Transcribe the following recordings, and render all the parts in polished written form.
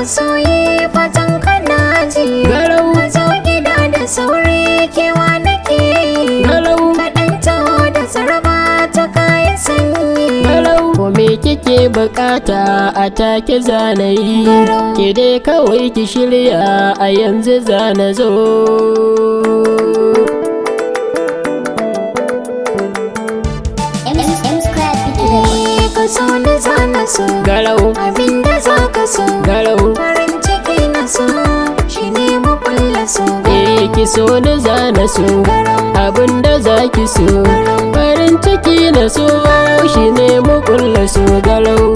masoyi fatan kana ji. Garau. Ka zo gida da sauri kewa nake yi. Garau. Kaɗan taho da saraba ta kayan sanyi. Garau. Ko me kike bukata a take zanayi? Garau. Ke dai kawai ki shirya a yanzu zana zo. Ka so da zana so. Garau. Abinda za ka so. Garau. Farin ciki na so shi ne mu kulla so. Ki so ni zana so abinda za ki so. Farin ciki na so shi ne mu kulla so. Garau.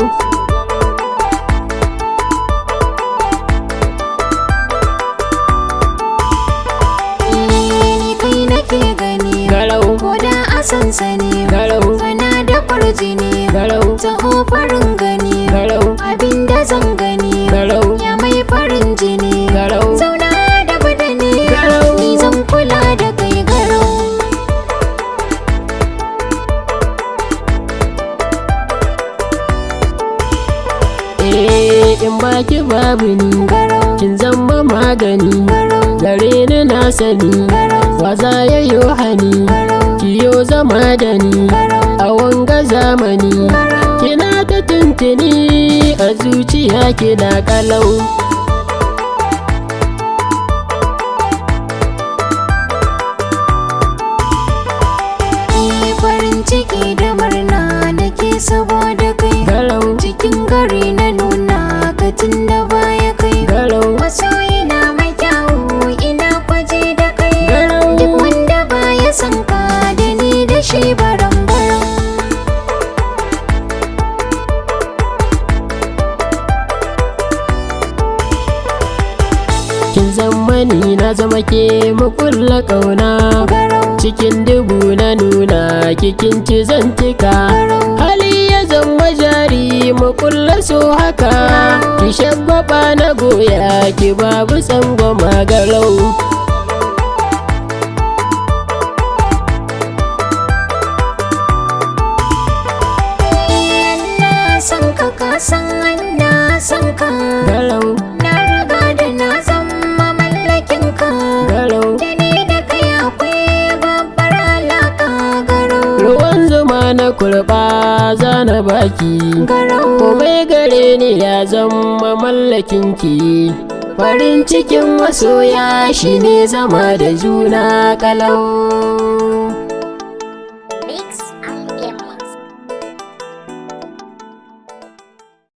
Ni kai nake gani. Garau. Ko da a sansani. Garau. Kana da kwarjini. Garau. Taho farin gani. Garau. Abinda zan gani. Garau. Ya mai farin jini. Garau. Zauna da badani. Garau. Ni zan kula da kai. Garau. In baki babu ni Garau. kin zama magani. Garau. Gare ni na sani Garau. waza ya yo hani. Garau. Kiyo zama da ni Garau. a wanga zamani. Garau. Kina ta tuntuni a zuciya kina kalau. Farin ciki da murna nake saboda kai. Garau. Cikin gari na nuna ka tun da baya kai. Garau. Masoyi na mai kyawu ina kwaje da kai. Garau. Duk wanda baya son ka da ni da shi baran-baran. Kin zama ni na zama ke mu kulla kauna. Garau. Cikin dubu na nuna kikin ci zantika. Garau. Hali ya zama jari mu kulla so haka. Ki shagwaba na goya ki babu tsangwama. Garau. Ina son ka ka san ina son ka. Garau. Na riga da na zama mallakin ka. Garau. Da ni da kai akwai babbar alaka. Garau. Ruwan zuma na kurba zana baki. Garau. Komai gare ni ya zama mallakin ki. Farin cikin masoya shine zama da juna kalau.